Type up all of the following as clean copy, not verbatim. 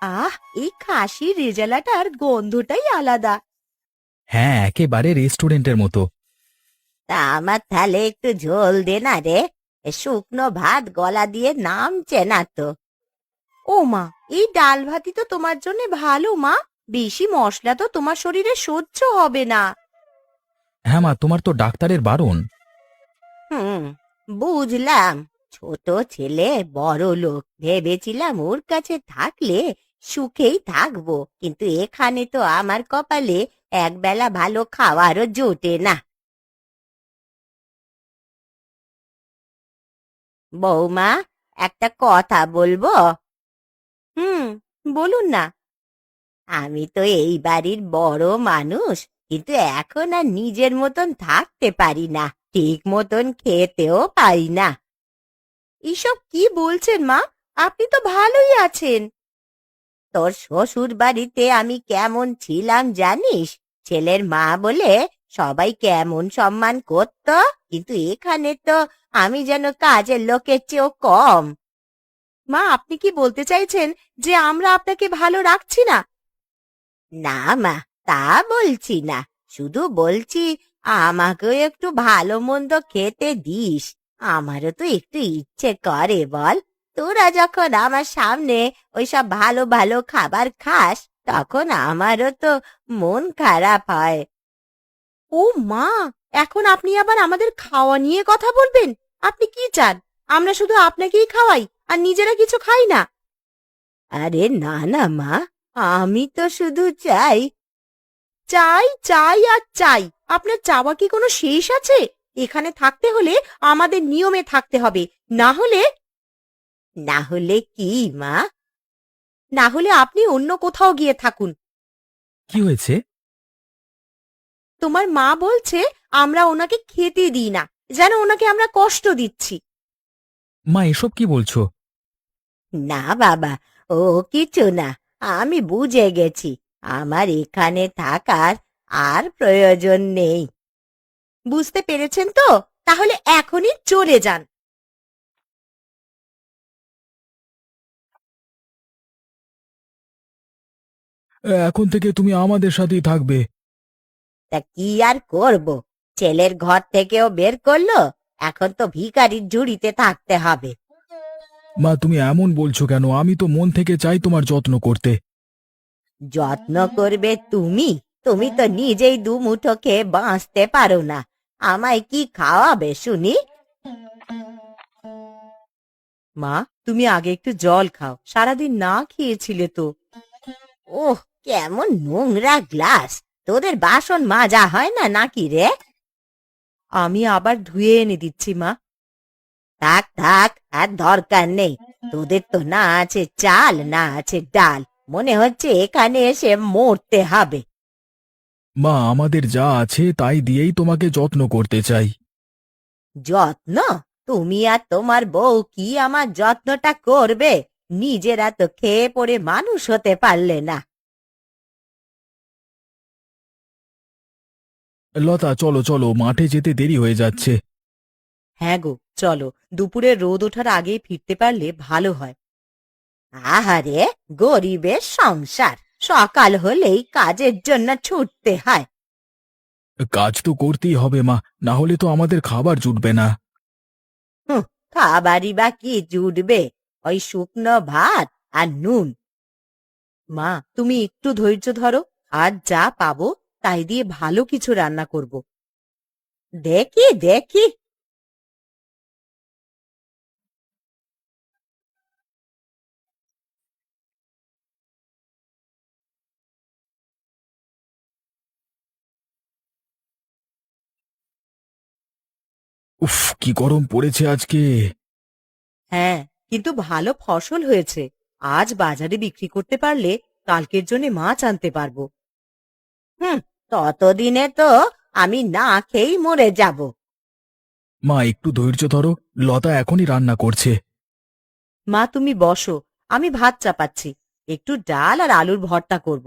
আহ, এই খাসির রেজালাটার গন্ধটাই আলাদা। হ্যাঁ, একেবারে রেস্টুরেন্টের মতো। তা আমার তাহলে একটু ঝোল দে না রে, এ শুকনো ভাত গলা দিয়ে নামছে না তো। ও মা, এই ডাল ভাতই তো তোমার জন্য ভালো মা, বেশি মশলা তো তোমার শরীরে সহ্য হবে না। হ্যাঁ মা, তোমার তো ডাক্তারের বারণ। হুম, বুঝলাম। ছোট ছেলে বড় লোক ভেবেছিলাম ওর কাছে থাকলে সুখেই থাকবো, কিন্তু এখানে তো আমার কপালে একবেলা ভালো খাওয়ারও জোটে না। বৌমা, একটা কথা বলবো? হুম, বলুন না। আমি তো এই বাড়ির বড় মানুষ, কিন্তু এখন আর নিজের মতন থাকতে পারি না, ঠিক মতন খেতেও পাই না। এসব কি বলছেন মা? আপনি তো ভালোই আছেন। তোর শ্বশুর বাড়িতে আমি কেমন ছিলাম জানিস? ছেলের মা বলে সবাই কেমন সম্মান করত, কিন্তু এখানে তো আমি যেন কাজের লোকের চেয়েও কম। মা, আপনি কি বলতে চাইছেন যে আমরা আপনাকে ভালো রাখছি না? না মা, তা বলছি না, শুধু বলছি আমাকেও একটু ভালো মন্দ খেতে দিস। আমারও তো একটু ইচ্ছে করে বল। তোরা যখন আমার সামনে ওইসব ভালো ভালো খাবার খাস, তখন আমারও তো মন খারাপ হয়। ও মা, এখন আপনি আবার আমাদের খাওয়া নিয়ে কথা বলবেন? আপনি কি চান আমরা শুধু আপনাকেই খাওয়াই আর নিজেরা কিছু খাই না? আরে না না মা, আমি তো শুধু চাই। চাই চাই আর চাই, আপনার চাওয়া কি কোনো শেষ আছে? এখানে থাকতে হলে আমাদের নিয়মে থাকতে হবে, না হলে। না হলে কি মা? না হলে আপনি অন্য কোথাও গিয়ে থাকুন। কি হয়েছে? তোমার মা বলছে আমরা ওনাকে খেতে দিই না, যেন ওনাকে আমরা কষ্ট দিচ্ছি। মা, এসব কি বলছো? না বাবা, ও কিছু না, আমি বুঝে গেছি। আমার এখানে থাকার আর প্রয়োজন নেই। বুঝতে পেরেছেন তো? তাহলে এখনই চলে যান। এখন থেকে তুমি আমাদের সাথেই থাকবে। তা কি আর করব, ছেলের ঘর থেকেও বের করলো, এখন তো ভিখারির ঝুড়িতে থাকতে হবে। মা, তুমি এমন বলছো কেন? আমি তো মন থেকে চাই তোমার যত্ন করতে। যত্ন করবে তুমি? তুমি তো নিজেই দুমুঠো খেয়ে বাঁচতে পারো না, আমায় কি খাওয়াবে শুনি? মা, তুমি আগে একটু জল খাও, সারাদিন না খেয়েছিলে তো। ওহ, কেমন নোংরা গ্লাস! তোদের বাসন মাজা হয় না নাকি রে? আমি আবার ধুয়ে এনে দিচ্ছি মা। থাক থাক, আর দরকার নেই। তোদের তো না আছে চাল, না আছে ডাল, মনে হচ্ছে এখানে এসে মরতে হবে। মা, আমাদের যা আছে তাই দিয়েই তোমাকে যত্ন করতে চাই। যত্ন? তুমি আর তোমার বউ কি আমার যত্নটা করবে? নিজেরা তো খেয়ে পড়ে মানুষ হতে পারলে না। লতা, চলো চলো, মাঠে যেতে দেরি হয়ে যাচ্ছে। হ্যাঁ গো, চলো, দুপুরে রোদ ওঠার আগেই ফিরতে পারলে ভালো হয়। আহারে, গরিবের সংসার, সকাল হলেই কাজের জন্য ছুটতে হয়। কাজ তো করতেই হবে মা, না হলে তো আমাদের খাবার জুটবে না। হুঁ, খাবারই বা কি জুটবে? ওই শুকনো ভাত আর নুন। মা, তুমি একটু ধৈর্য ধরো, আজ যা পাবো তাই দিয়ে ভালো কিছু রান্না করব। দেখি দেখি। উফ, কি গরম পড়েছে আজকে। হ্যাঁ, কিন্তু ভালো ফসল হয়েছে। আজ বাজারে বিক্রি করতে পারলে কালকের জন্য মাছ আনতে পারবো। হুম, ততদিনে তো আমি না খেয়েই মরে যাব। মা, একটু ধৈর্য ধরো, লতা এখনই রান্না করছে। মা, তুমি বসো, আমি ভাত চাপাচ্ছি। একটু ডাল আর আলুর ভর্তা করব।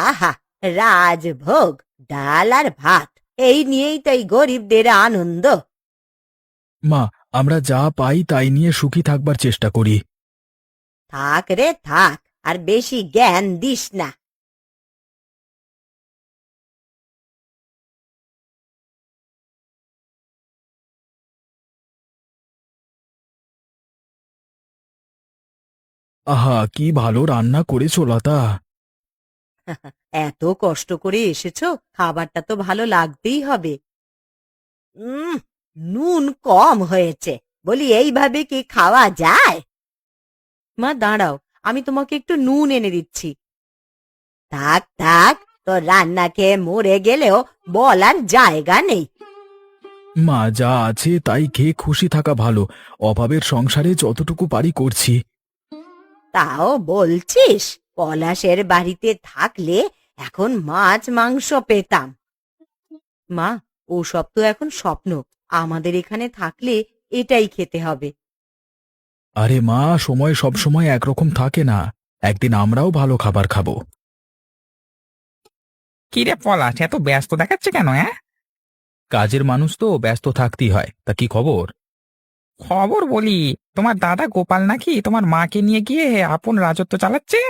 আহা, রাজভোগ! ডাল আর ভাত, এই নিয়েই তো এই গরিবদের আনন্দ। মা, আমরা যা পাই তাই নিয়ে সুখী থাকবার চেষ্টা করি। থাক রে থাক, আর বেশি জ্ঞান দিস না। আহা, কি ভালো রান্না করেছো লতা। এত কষ্ট করে এসেছো, খাবারটা তো ভালো লাগতেই হবে। উম নুন কম হয়েছে, বলি এইভাবে কি খাওয়া যায়? মা দাঁড়াও, আমি তোমাকে একটু নুন এনে দিচ্ছি। থাক থাক, তোর রান্না খেয়ে মরে গেলেও বলার জায়গা নেই। মা, যা আছে তাই খেয়ে খুশি থাকা ভালো। অভাবের সংসারে যতটুকু পারি করছি। তাও বলছিস? পলাশের বাড়িতে থাকলে এখন মাছ মাংস পেতাম। মা, ওসব তো এখন স্বপ্ন। আমাদের এখানে থাকলে এটাই খেতে হবে। আরে মা, সময় সব সময় একরকম থাকে না। একদিন আমরাও ভালো খাবার খাবো। কি রে পলাশ, এত ব্যস্ত দেখাচ্ছে কেন? কাজের মানুষ তো ব্যস্ত থাকতেই হয়। তা কি খবর? খবর বলি, তোমার দাদা গোপাল নাকি তোমার মাকে নিয়ে গিয়ে আপন রাজত্ব চালাচ্ছে।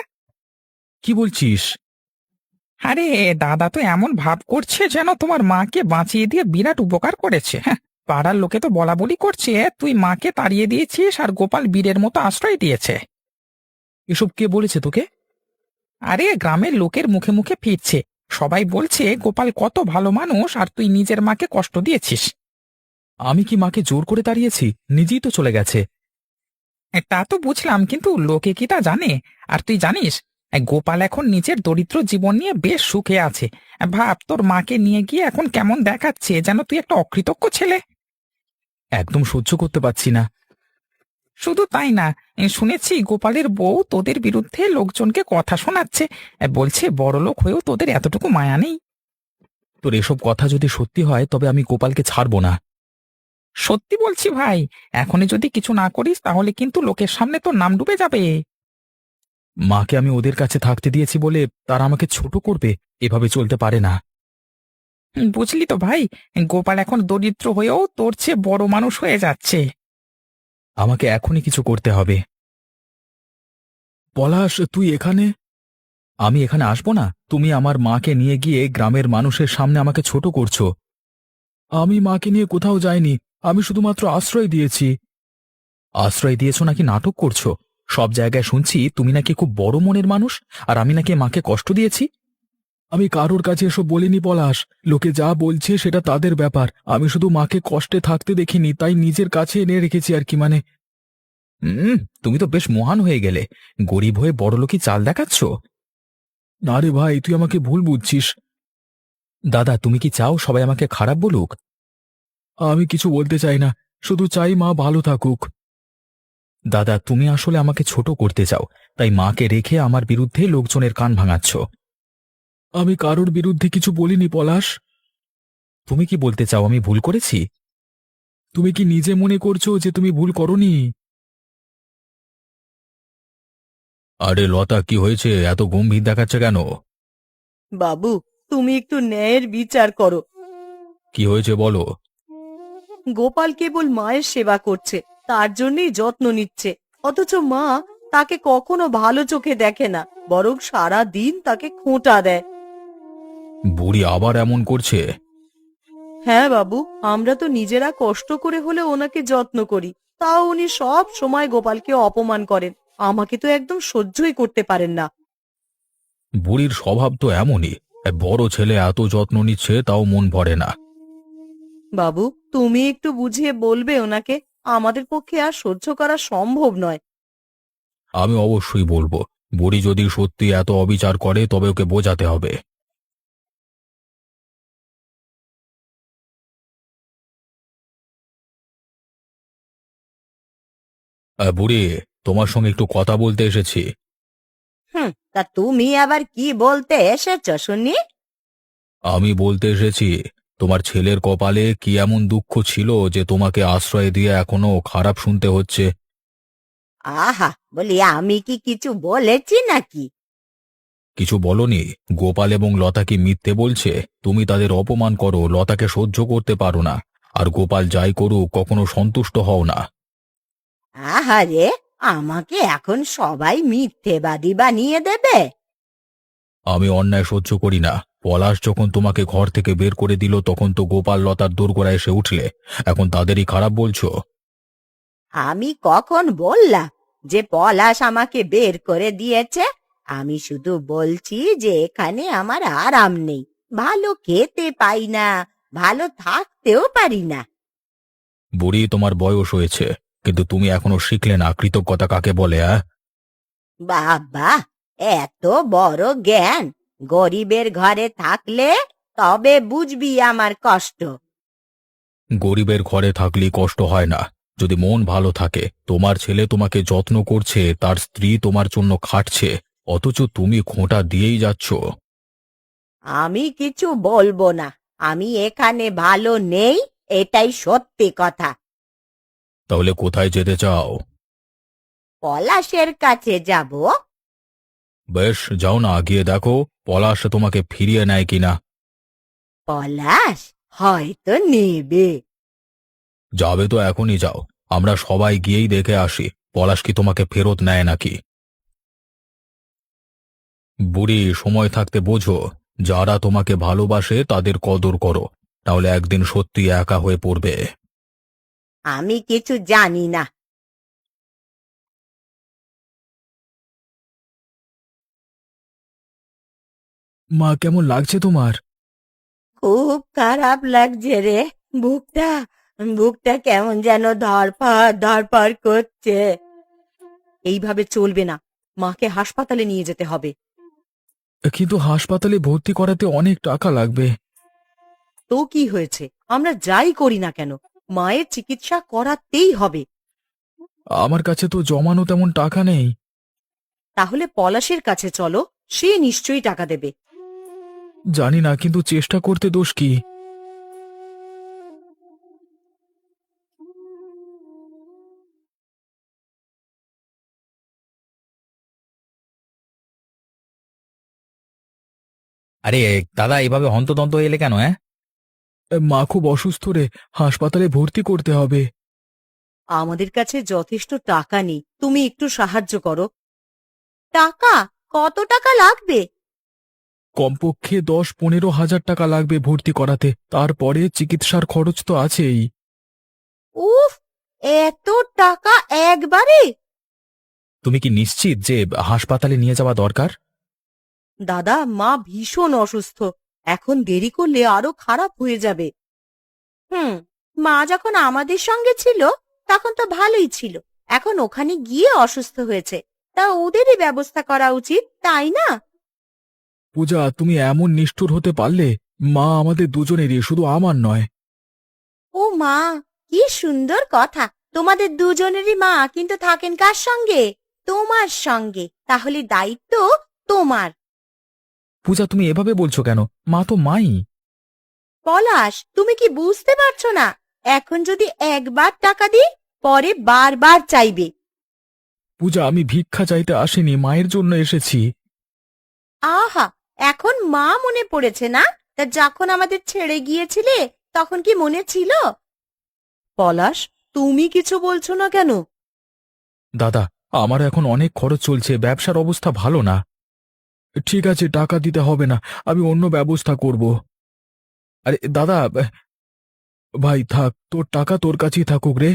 কি বলছিস? আরে, দাদা তো এমন ভাব করছে যেন তোমার মাকে বাঁচিয়ে দিয়ে বিরাট উপকার করেছে। হ্যাঁ, পাড়ার লোকে তো বলা বলি করছে তুই মাকে তাড়িয়ে দিয়েছিস আর গোপাল বীরের মতো আশ্রয় দিয়েছে। এসব কে বলেছে তোকে? আরে, গ্রামের লোকের মুখে মুখে ফিরছে। সবাই বলছে গোপাল কত ভালো মানুষ আর তুই নিজের মাকে কষ্ট দিয়েছিস। আমি কি মাকে জোর করে তাড়িয়েছি? নিজেই তো চলে গেছে। তা তো বুঝলাম, কিন্তু লোকে কি তা জানে? আর তুই জানিস, গোপাল এখন নিজের দরিদ্র জীবন নিয়ে বেশ সুখে আছে। ভাব, তোর মাকে নিয়ে গিয়ে এখন কেমন দেখাচ্ছে, যেন তুই একটা অকৃতজ্ঞ ছেলে। একদম সহ্য করতে পারছি না। শুধু তাই না, শুনেছি গোপালের বউ তোদের বিরুদ্ধে লোকজনকে কথা শোনাচ্ছে। বলছে বড়লোক হয়েও তোদের এতটুকু মায়া নেই। তোর এসব কথা যদি সত্যি হয় তবে আমি গোপালকে ছাড়বো না। সত্যি বলছি ভাই, এখনই যদি কিছু না করিস তাহলে কিন্তু লোকের সামনে তোর নাম ডুবে যাবে। মাকে আমি ওদের কাছে থাকতে দিয়েছি বলে তারা আমাকে ছোট করবে? এভাবে চলতে পারে না। বুঝলি তো ভাই, গোপাল এখন দরিদ্র হয়েও তোর চেয়ে বড় মানুষ হয়ে যাচ্ছে। আমাকে এখনই কিছু করতে হবে। পলাশ, তুই এখানে? আমি এখানে আসবো না? তুমি আমার মাকে নিয়ে গিয়ে গ্রামের মানুষের সামনে আমাকে ছোট করছো। আমি মাকে নিয়ে কোথাও যাইনি। আমি শুধুমাত্র আশ্রয় দিয়েছি। আশ্রয় দিয়েছো নাকি নাটক করছো? সব জায়গায় শুনছি তুমি নাকি খুব বড় মনের মানুষ, আর আমি নাকি মাকে কষ্ট দিয়েছি। আমি কারোর কাছে এসব বলিনি পলাশ। লোকে যা বলছে সেটা তাদের ব্যাপার। আমি শুধু মাকে কষ্টে থাকতে দেখিনি, তাই নিজের কাছে এনে রেখেছি আর কি। মানে তুমি তো বেশ মহান হয়ে গেলে। গরিব হয়ে বড়লোকি চাল দেখাচ্ছ। না রে ভাই, তুই আমাকে ভুল বুঝছিস। দাদা, তুমি কি চাও সবাই আমাকে খারাপ বলুক? আমি কিছু বলতে চাই না, শুধু চাই মা ভালো থাকুক। দাদা, তুমি আসলে আমাকে ছোট করতে চাও, তাই মাকে রেখে আমার বিরুদ্ধে লোকজনের কান ভাঙাচ্ছ। আমি কারোর বিরুদ্ধে কিছু বলিনি পলাশ। তুমি কি বলতে চাও আমি ভুল করেছি? তুমি কি নিজে মনে করছো যে তুমি ভুল করনি? আরে লতা, কি হয়েছে? এত গম্ভীর দেখাচ্ছে কেন? বাবু, তুমি একটু ন্যায়ের বিচার করো। কি হয়েছে বলো। গোপাল কেবল মায়ের সেবা করছে, তার জন্যই যত্ন নিচ্ছে, অথচ মা তাকে কখনো ভালো চোখে দেখে না, বরং সারা দিন তাকে খোঁটা দেয়। বুড়ি আবার এমন করছে? হ্যাঁ বাবু, আমরা তো নিজেরা কষ্ট করে হলে ওনাকে যত্ন করি, তাও উনি সব সময় গোপালকে অপমান করেন। আমাকে তো একদম সহ্যই করতে পারেন না। বুড়ির স্বভাব তো এমনই। বড় ছেলে এত যত্ন নিচ্ছে তাও মন ভরে না। বাবু, তুমি একটু বুঝিয়ে বলবে ওনাকে, আমাদের পক্ষে আর সহ্য করা সম্ভব নয়। আমি অবশ্যই বলবো। বুড়ি যদি সত্যি এত অবিচার করে তবে ওকে বোঝাতে হবে। বুড়ি, তোমার সঙ্গে একটু কথা বলতে এসেছি। তা তুমি আবার কি বলতে এসেছ শুনি? আমি বলতে এসেছি, তোমার ছেলের কপালে কি এমন দুঃখ ছিল যে তোমাকে আশ্রয় দিয়ে এখনো খারাপ শুনতে হচ্ছে? আহা, বলি আমি কি কিছু বলেছি নাকি? কিছু বলনি? গোপাল এবং লতা কি মিথ্যে বলছে? তুমি তাদের অপমান করো, লতাকে সহ্য করতে পারো না, আর গোপাল যাই করুক কখনো সন্তুষ্ট হও না। আহারে, আমাকে এখন সবাই মিথ্যেবাদী বানিয়ে দেবে? আমি অন্যায় সহ্য করি না। পলাশ যখন তোমাকে ঘর থেকে বের করে দিল তখন তো গোপাল লতার দোরগোড়ায় এসে উঠলে, এখন তাদেরই খারাপ বলছো? আমি কখন বললাম যে পলাশ আমাকে বের করে দিয়েছে? আমি শুধু বলছি যে এখানে আমার আরাম নেই, ভালো খেতে পাই না, ভালো থাকতেও পারি না। বুড়ি, তোমার বয়স হয়েছে, কিন্তু তুমি এখনো শিখলে না কৃতজ্ঞতা কাকে বলে। বাবা, এত বড় জ্ঞান! গরিবের ঘরে থাকলে তবে বুঝবি আমার কষ্ট। গরিবের ঘরে থাকলে কষ্ট হয় না, যদি মন ভালো থাকে। তোমার ছেলে তোমাকে যত্ন করছে, তার স্ত্রী তোমার জন্য খাটছে, অথচ তুমি খোঁটা দিয়েই যাচ্ছ। আমি কিছু বলবো না, আমি এখানে ভালো নেই, এটাই সত্যি কথা। তাহলে কোথায় যেতে চাও? পলাশের কাছে যাব। বেশ, যাও না, গিয়ে দেখো পলাশ তোমাকে ফিরিয়ে নেয় কিনা। পলাশ হয়তো নেবে। যাবে তো এখনই যাও, আমরা সবাই গিয়েই দেখে আসি পলাশ কি তোমাকে ফেরত নেয় নাকি। বুড়ি, সময় থাকতে বোঝো, যারা তোমাকে ভালোবাসে তাদের কদর করো, তাহলে একদিন সত্যি একা হয়ে পড়বে। আমি কিছু জানি না। মা, কেমন লাগছে তোমার? খুব খারাপ লাগছে রে। বুকটা বুকটা কেমন যেন ধড়ফড় ধড়ফড় করছে। এইভাবে চলবে না, মাকে হাসপাতালে নিয়ে যেতে হবে। কিন্তু হাসপাতালে ভর্তি করাতে অনেক টাকা লাগবে। তো কি হয়েছে, আমরা যাই করি না কেন, মায়ের চিকিৎসা করাতেই হবে। আমার কাছে তো জমানো তেমন টাকা নেই। তাহলে পলাশের কাছে চলো, সে নিশ্চয়ই টাকা দেবে। জানি না, কিন্তু চেষ্টা করতে দোষ কি? আরে দাদা, এভাবে হন্তদন্ত এলে কেন? মা খুব অসুস্থ রে, হাসপাতালে ভর্তি করতে হবে। আমাদের কাছে যথেষ্ট টাকা নেই, তুমি একটু সাহায্য করো। টাকা? কত টাকা লাগবে? কমপক্ষে 10-15 হাজার টাকা লাগবে ভর্তি করাতে, তারপরে চিকিৎসার খরচ তো আছেই। উফ, এত টাকা একবারে? তুমি কি নিশ্চিত যে হাসপাতালে নিয়ে যাওয়া দরকার? দাদা, মা ভীষণ অসুস্থ, এখন দেরি করলে আরো খারাপ হয়ে যাবে। মা যখন আমাদের সঙ্গে ছিল তখন তো ভালোই ছিল, এখন ওখানে গিয়ে অসুস্থ হয়েছে, তা ওদেরই ব্যবস্থা করা উচিত, তাই না? পূজা, তুমি এমন নিষ্ঠুর হতে পারলে? মা আমাদের দুজনেরই, শুধু আমার নয়। ও মা, কি সুন্দর কথা! তোমাদের দুজনেরই মা কিন্তু থাকেন কার সঙ্গে? তোমার সঙ্গে, তাহলে দায়িত্ব তোমার। পূজা, তুমি এভাবে বলছো কেন? মা তো মাই। পলাশ, তুমি কি বুঝতে পারছো না? এখন যদি একবার টাকা দিই, পরে বারবার চাইবে। পূজা, আমি ভিক্ষা চাইতে আসিনি, মায়ের জন্য এসেছি। আহা, এখন মা মনে পড়েছে না? তা যখন আমাদের ছেড়ে গিয়েছিলে তখন কি মনে ছিল? পলাশ, তুমি কিছু বলছো না কেন? দাদা, আমার এখন অনেক খরচ চলছে, ব্যবসার অবস্থা ভালো না। ঠিক আছে, টাকা দিতে হবে না, আমি অন্য ব্যবস্থা করব। আরে দাদা, ভাই থাক, তোর টাকা তোর কাছেই থাকুক রে।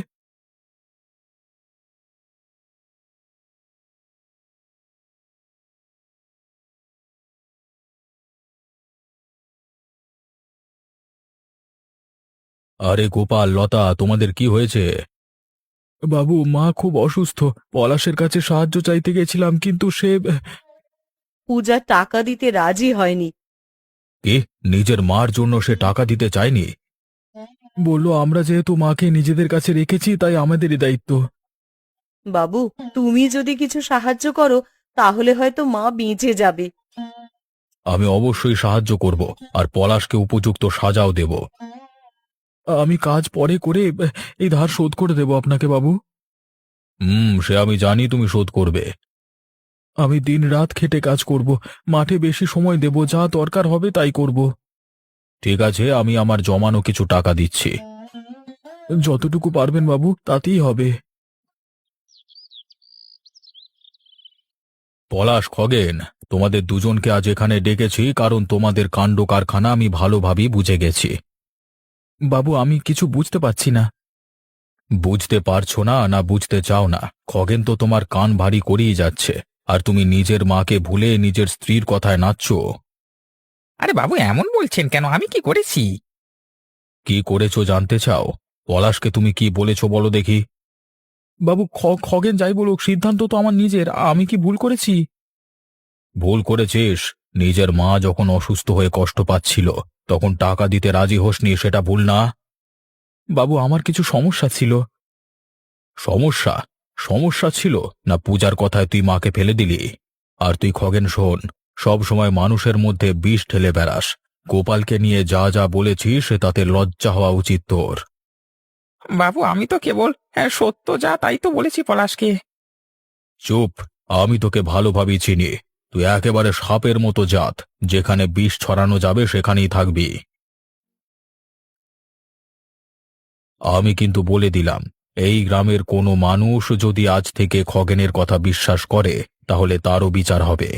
আরে গোপাল, লতা, তোমাদের কি হয়েছে? বাবু, মা খুব অসুস্থ, পলাশের কাছে সাহায্য চাইতে গেছিলাম, কিন্তু সে... পূজা টাকা দিতে রাজি হয়নি। কি? নিজের মার জন্য সে টাকা দিতে চায়নি? বলল, আমরা যেহেতু মাকে নিজেদের কাছে রেখেছি তাই আমাদেরই দায়িত্ব। বাবু, তুমি যদি কিছু সাহায্য করো তাহলে হয়তো মা বেঁচে যাবে। আমি অবশ্যই সাহায্য করব, আর পলাশকে উপযুক্ত সাজাও দেব। আমি কাজ পরে করে এই ধার শোধ করে দেব আপনাকে বাবু। সে আমি জানি তুমি শোধ করবে। আমি দিনরাত খেটে কাজ করব, মাঠে বেশি সময় দেব, যা দরকার হবে তাই করব। ঠিক আছে, আমি আমার জমানো কিছু টাকা দিচ্ছি। যতটুকু পারবেন বাবু, তাতেই হবে। পলাশ, খগেন, তোমাদের দুজনকে আজ এখানে ডেকেছি কারণ তোমাদের কাণ্ড কারখানা আমি ভালোভাবেই বুঝে গেছি। বাবু, আমি কিছু বুঝতে পারছি না। বুঝতে পারছো না না বুঝতে চাও না? খগেন তো তোমার কান ভারী করেই যাচ্ছে, আর তুমি নিজের মাকে ভুলে নিজের স্ত্রীর কথায় নাচছো। আরে বাবু, এমন বলছেন কেন? আমি কি করেছি? কি করেছো জানতে চাও? পলাশকে তুমি কি বলেছো বলো দেখি। বাবু, খগেন যাই বলুক, সিদ্ধান্ত তো আমার নিজের। আমি কি ভুল করেছি? ভুল করেছিস। নিজের মা যখন অসুস্থ হয়ে কষ্ট পাচ্ছিল তখন টাকা দিতে রাজি হোসনি, সেটা ভুল না? বাবু, আমার কিছু সমস্যা ছিল। সমস্যা? সমস্যা ছিল না পূজার কথায় তুই মাকে ফেলে দিলি? আর তুই খগেন শোন, সব সময় মানুষের মধ্যে বিষ ঢেলে বেড়াস। গোপালকে নিয়ে যা যা বলেছিস তাতে লজ্জা হওয়া উচিত তোর। বাবু, আমি তো কেবল সত্য যা তাই তো বলেছি পলাশকে। চুপ! আমি তোকে ভালোভাবেই চিনি। তুই একেবারে সাপের মতো জাত, যেখানে বিষ ছড়ানো যাবে সেখানেই থাকবি। আমি কিন্তু বলে দিলাম, এই গ্রামের কোনো মানুষ যদি আজ থেকে খগেনের কথা বিশ্বাস করে তাহলে তারও বিচার হবে।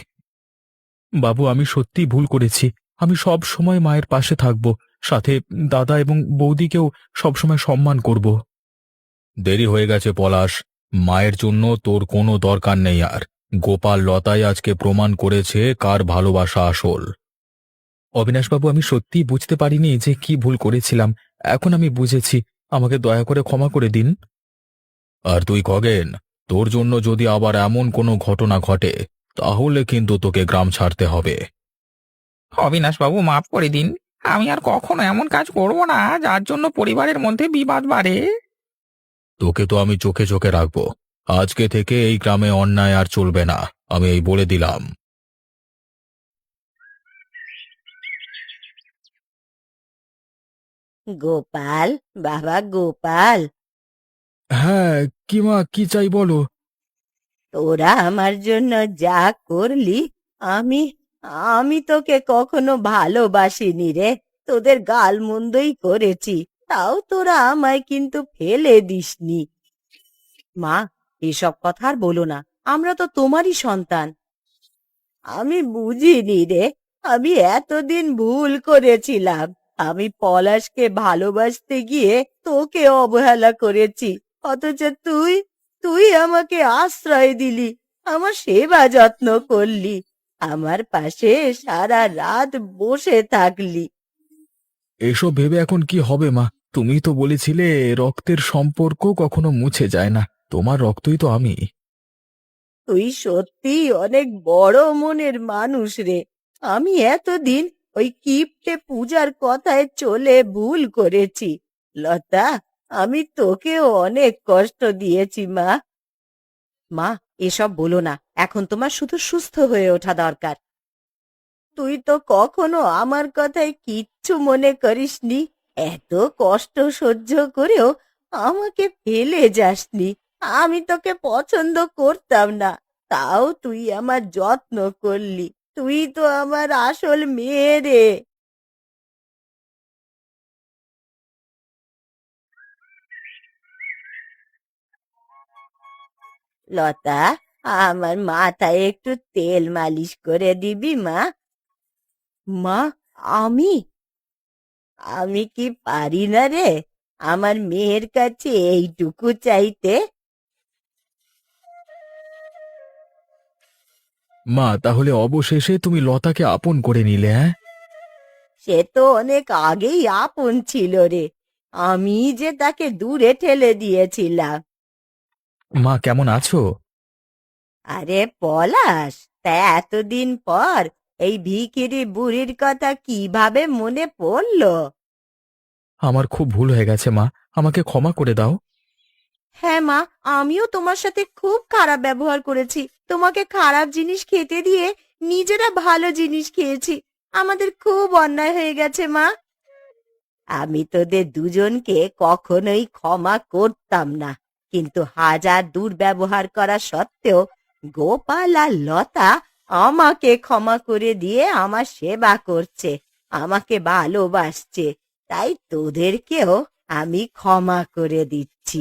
বাবু, আমি সত্যিই ভুল করেছি। আমি সব সময় মায়ের পাশে থাকব, সাথে দাদা এবং বৌদিকেও সবসময় সম্মান করব। দেরি হয়ে গেছে পলাশ। মায়ের জন্য তোর কোনো দরকার নেই আর। গোপাল লতাই আজকে প্রমাণ করেছে কার ভালোবাসা আসল। অবিনাশবাবু, আমি সত্যিই বুঝতে পারিনি যে কি ভুল করেছিলাম। এখন আমি বুঝেছি। আমাকে দয়া করে ক্ষমা করে দিন। আর তুই খগেন, তোর জন্য যদি আবার এমন কোনো ঘটনা ঘটে তাহলে কিন্তু তোকে গ্রাম ছাড়তে হবে। অবিনাশ বাবু, মাফ করে দিন। আমি আর কখনো এমন কাজ করব না যার জন্য পরিবারের মধ্যে বিবাদ বাড়ে। তোকে তো আমি চোখে চোখে রাখবো। আজকে থেকে এই গ্রামে অন্যায় আর চলবে না, আমি এই বলে দিলাম। গোপাল, বাবা গোপাল, হ্যাঁ, কি মা, কি চাই বলো। তোরা আমার জন্য যা করলি, আমি আমি তোকে কখনো ভালোবাসিনি রে। তোদের গালমন্দই করেছি, তাও তোরা আমায় কিন্তু ফেলে দিসনি। মা, এসব কথা আর বলো না। আমরা তো তোমারই সন্তান। আমি বুঝিনি রে, আমি এতদিন ভুল করেছিলাম। আমি পলাশকে ভালোবাসতে গিয়ে তোকে অবহেলা করেছি, অথচ তুই তুই আমাকে আশ্রয় দিলি, আমার সেবা যত্ন করলি, আমার পাশে সারা রাত বসে থাকলি। এসব ভেবে এখন কি হবে মা? তুমি তো বলেছিলে রক্তের সম্পর্ক কখনো মুছে যায় না। তোমার রক্তই তো আমি। তুই সত্যি অনেক বড় মনের মানুষ রে। আমি এতদিন ওই কিপ্টে পূজার কথায় চলে ভুল করেছি। লতা, আমি তোকেও অনেক কষ্ট দিয়েছি মা। মা, এসব বলো না। এখন তোমার শুধু সুস্থ হয়ে ওঠা দরকার। তুই তো কখনো আমার কথায় কিচ্ছু মনে করিসনি। এত কষ্ট সহ্য করেও আমাকে ফেলে যাসনি। আমি তোকে পছন্দ করতাম না, তাও তুই আমার যত্ন করলি। তুই তো আমার আসল মেয়ে রে। লতা, আমার মাথায় একটু তেল মালিশ করে দিবি মা? মা, আমি আমি কি পারি না রে আমার মেয়ের কাছে এইটুকু চাইতে? মা, তাহলে অবশেষে তুমি লতাকে আপন করে নিলে, হ্যাঁ? সে তো অনেক আগেই আপন ছিল রে, আমি যে তাকে দূরে ঠেলে দিয়েছিলাম। মা, কেমন আছো? আরে পলাশ, তা এতদিন পর এই ভিখিরি বুড়ির কথা কিভাবে মনে পড়লো? আমার খুব ভুল হয়ে গেছে মা, আমাকে ক্ষমা করে দাও। হ্যাঁ মা, আমিও তোমার সাথে খুব খারাপ ব্যবহার করেছি। তোমাকে খারাপ জিনিস খেতে দিয়ে নিজেরা ভালো জিনিস খেয়েছি। আমাদের খুব অন্যায় হয়ে গেছে মা। আমি তোদের দুজনকে কখনোই ক্ষমা করতাম না, কিন্তু হাজার দুর্ব্যবহার করা সত্ত্বেও গোপাল আর লতা আমাকে ক্ষমা করে দিয়ে আমার সেবা করছে, আমাকে ভালোবাসছে। তাই তোদেরকেও আমি ক্ষমা করে দিচ্ছি।